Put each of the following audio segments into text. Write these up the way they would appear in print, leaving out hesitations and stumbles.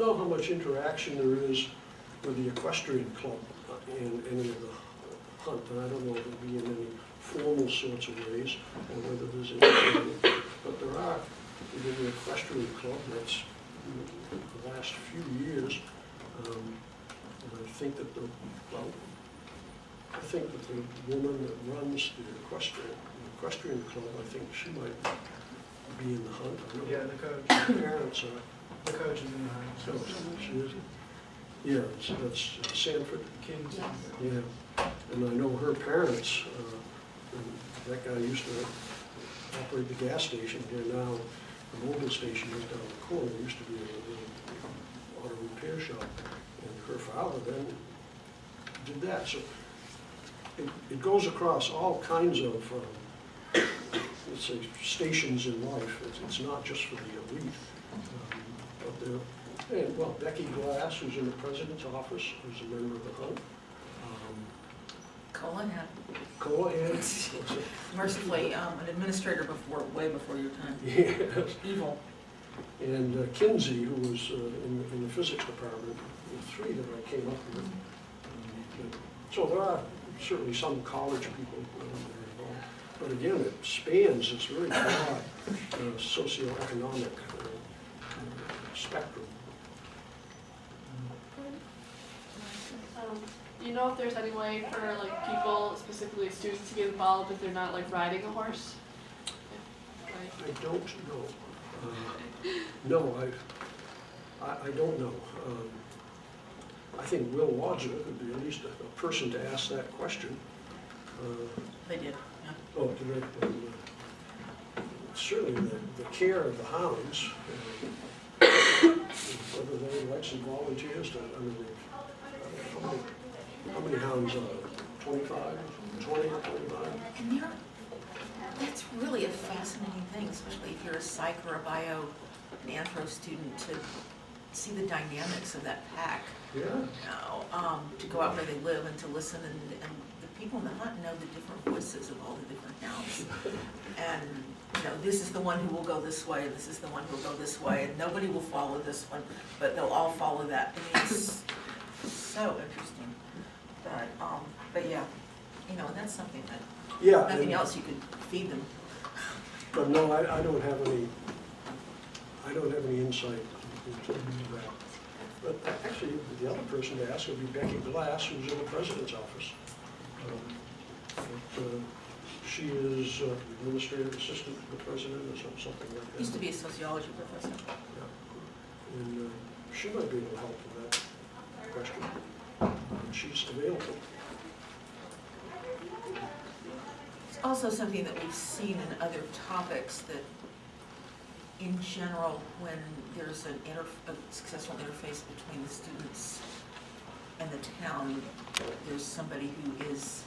know how much interaction there is with the equestrian club in any of the hunt, and I don't know if it'll be in any formal sorts of ways, or whether there's anything, but there are within the equestrian club. That's the last few years, and I think that the woman that runs the equestrian club, I think she might be in the hunt. I don't know. Yeah, the coach. Parents are. The coach is in the hunt. So she is. Yeah, so that's Sanford. Kings. Yeah, and I know her parents. That guy used to operate the gas station here. Now the mobile station is down the corner. It used to be a little auto repair shop, and her father then did that. So it goes across all kinds of let's say stations in life. It's not just for the elite. But and, well, Becky Glass, who's in the president's office, who's a member of the hunt. Colahan. Mercifully, an administrator way before your time. Yes. Evil. And Kinsey, who was in the physics department, the three that I came up with. So there are certainly some college people that are involved. But again, it spans this very broad socioeconomic spectrum. Do you know if there's any way for like people, specifically students, to get involved if they're not like riding a horse? I don't know. No, I don't know. I think Will Wadsworth would be at least a person to ask that question. They did, yeah. Oh, direct. Certainly the care of the hounds, whether they like some volunteers to, I mean, how many hounds are there? 25, 20 or 25? And that's really a fascinating thing, especially if you're a psych or a bio, an anthro student, to see the dynamics of that pack. Yeah. To go out where they live and to listen, and the people in the hunt know the different voices of all the different hounds. And this is the one who will go this way, and this is the one who will go this way, and nobody will follow this one, but they'll all follow that. I mean, it's so interesting. But yeah, and that's something that, nothing else you could feed them. But no, I don't have any insight into that. But actually, the other person to ask would be Becky Glass, who's in the president's office. She is administrative assistant to the president or something like that. Used to be a sociology professor. Yeah. And she might be able to help with that question. And she's available. It's also something that we've seen in other topics, that in general, when there's a successful interface between the students and the town, there's somebody who is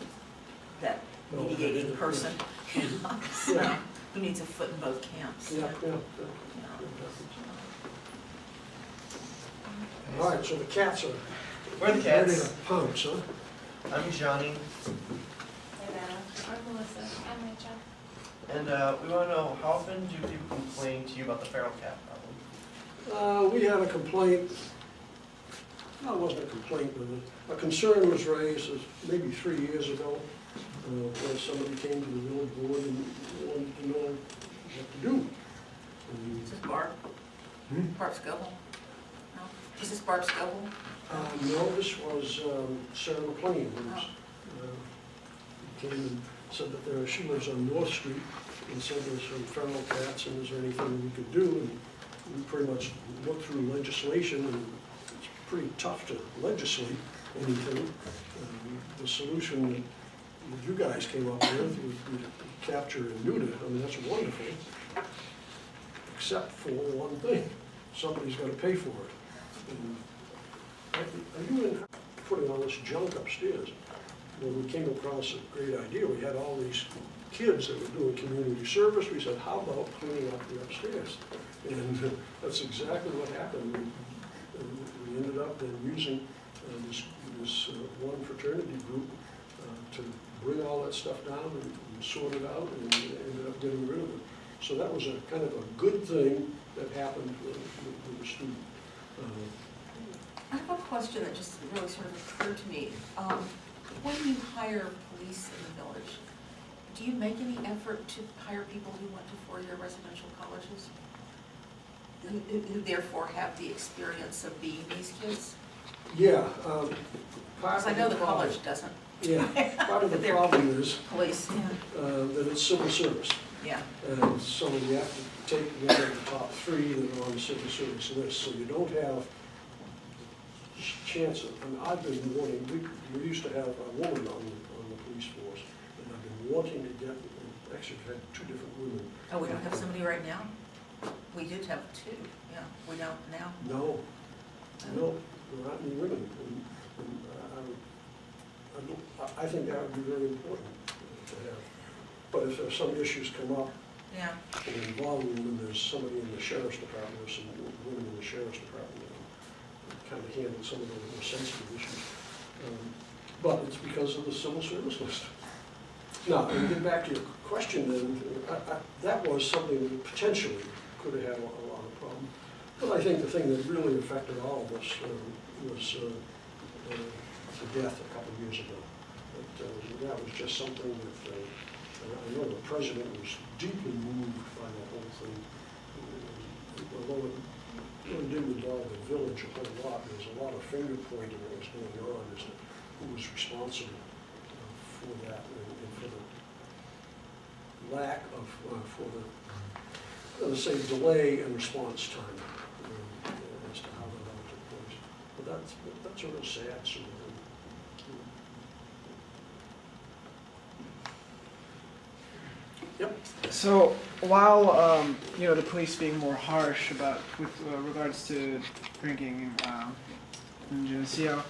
that mediating person, who needs a foot in both camps. Yeah. All right, so the cats are We're the ready cats. to pounce, huh? I'm Johnny, I'm Melissa. I'm Rachel. and we want to know, how often do people complain to you about the feral cat problem? We had a complaint. No, it wasn't a complaint, but a concern was raised maybe 3 years ago, where somebody came to the village board and wanted to know what to do. Is this Barb? Barb Scoble? No? Is this Barb Scoble? No, this was Sarah McLean, who came and said that she lives on North Street, and said there's some feral cats, and is there anything we could do? And we pretty much looked through legislation, and it's pretty tough to legislate anything. The solution that you guys came up with would capture and neuter. I mean, that's wonderful, except for one thing: somebody's got to pay for it. And are you putting all this junk upstairs? When we came across a great idea, we had all these kids that were doing community service. We said, how about cleaning up the upstairs? And that's exactly what happened. We ended up then using this one fraternity group to bring all that stuff down and sort it out, and ended up getting rid of it. So that was a kind of a good thing that happened with the student. question that just really sort of occurred to me. When you hire police in the village, do you make any effort to hire people who went to four-year residential colleges? Who therefore have the experience of being these kids? Yeah. Because I know the college doesn't. Yeah, part of the They're problem is Police, yeah. that it's civil service. Yeah, And so you have to take one of the top three that are on the civil service list, so you don't have chance of, and I've been wanting, we used to have a woman on the police force, and I've been wanting to get, actually we've had two different women. oh, we don't have somebody right now? We did have two, yeah, we don't now? No, there aren't any women, and I think that would be very important to have. But if there's some issues come up, Yeah, and involve women, there's somebody in the sheriff's department, or some women in the sheriff's department that kind of handle some of those more sensitive issues. But it's because of the civil service list. Now, to get back to your question, then, that was something that potentially could have had a lot of problem. But I think the thing that really affected all of us was the death a couple of years ago. That was just something that I know the president was deeply moved by the whole thing. Although it really didn't involve the village a whole lot, there was a lot of finger pointing that was going on as to who was responsible for that and for the lack of, for the, let's say, delay in response time as to how that all took place. But that's a real sad sort of thing. Yep. So while the police being more harsh about with regards to drinking in Geneseo,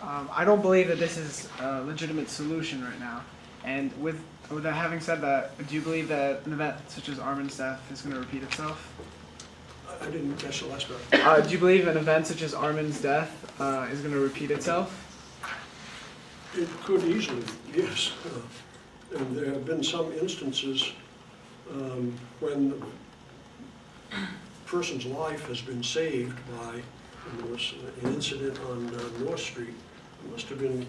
I don't believe that this is a legitimate solution right now. And with that having said that, do you believe that an event such as Armin's death is going to repeat itself? I didn't catch the last part. Do you believe an event such as Armin's death is going to repeat itself? It could easily, yes. And there have been some instances when a person's life has been saved by, and there was an incident on North Street, it must have been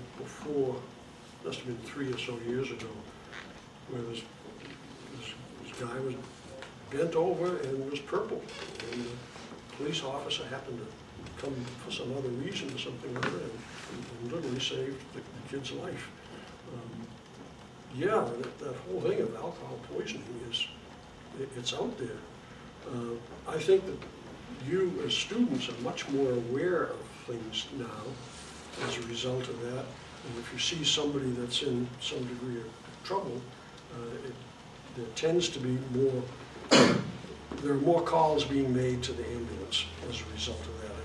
3 or so years ago, where this guy was bent over and was purple. And the police officer happened to come for some other reason or something or other and literally saved the kid's life. Yeah, that whole thing of alcohol poisoning it's out there. I think that you as students are much more aware of things now as a result of that. And if you see somebody that's in some degree of trouble, there tends to be more, there are more calls being made to the ambulance as a result of that.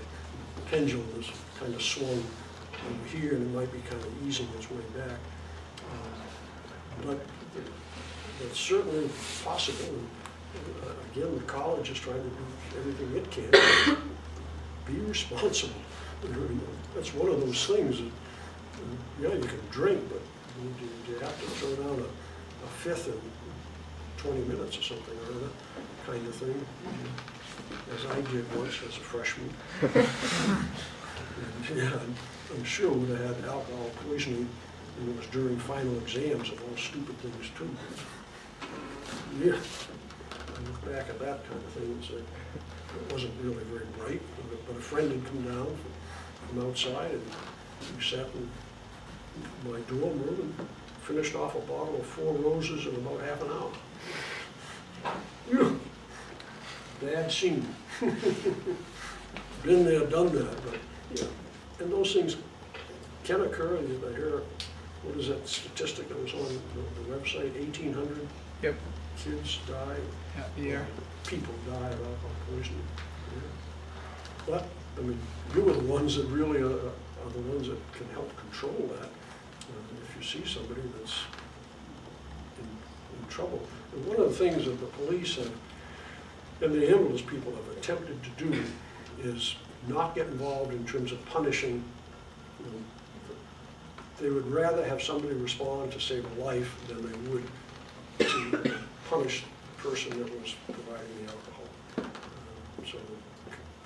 The pendulum is kind of swung over here and it might be kind of easing its way back. But it's certainly possible. And, again, the college is trying to do everything it can. Be responsible. That's one of those things that, yeah, you can drink, but you have to throw down a fifth in 20 minutes or something or other kind of thing, as I did once as a freshman. And, yeah, I'm sure would have had alcohol poisoning, and it was during final exams of all stupid things too. Yeah, I look back at that kind of thing and say, it wasn't really very bright, but a friend had come down from outside and we sat in my dorm room and finished off a bottle of 4 Roses in about half an hour. Yeah. Bad scene. Been there, done that, but yeah. And those things can occur. I hear, what is that statistic that was on the website? 1,800 Yep. kids die. Yeah. People die of alcohol poisoning. Yeah. But I mean, you are the ones that really are the ones that can help control that. If you see somebody that's in trouble. And one of the things that the police have, and the ambulance people have attempted to do, is not get involved in terms of punishing. They would rather have somebody respond to save a life than they would to punish the person that was providing the alcohol. So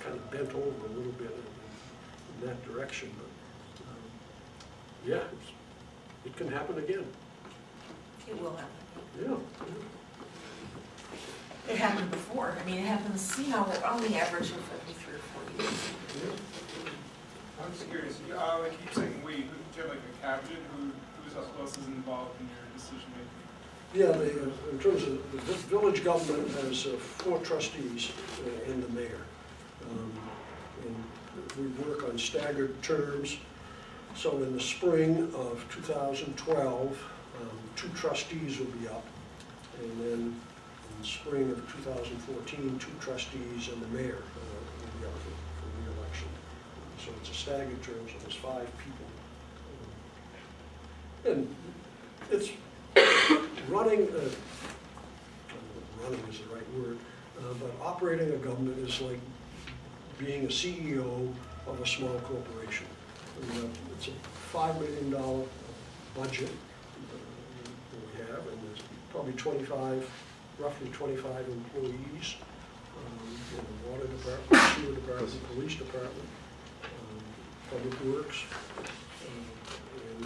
kind of bent over a little bit and in that direction, but, yeah, it can happen again, It will happen. yeah. It happened before. I mean, it happens, you know, on the average of every 3 or 4 years. I'm just curious, like you keep saying we, do you have like a cabinet, who else is involved in your decision making? Yeah, in terms of, the village government has 4 trustees and the mayor. And we work on staggered terms. So in the spring of 2012, 2 trustees will be up. And then in the spring of 2014, 2 trustees and the mayor will be up for re-election. So it's a staggered term, so there's 5 people. And it's running, running is the right word, but operating a government is like being a CEO of a small corporation. It's a $5 million budget that we have, and there's probably roughly 25 employees in the water department, sewer department, police department, public works, and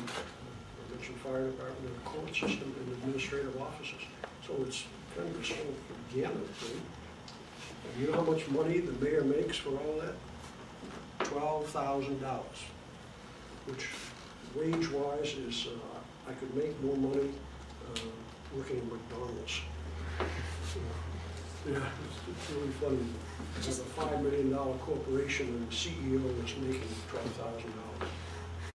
fire department, and the court system, and administrative offices. So it's kind of this whole gamut thing. And you know how much money the mayor makes for all that? $12,000, which wage-wise is, I could make more money working at McDonald's. Yeah, it's really funny. It's a $5 million corporation and the CEO is making $12,000.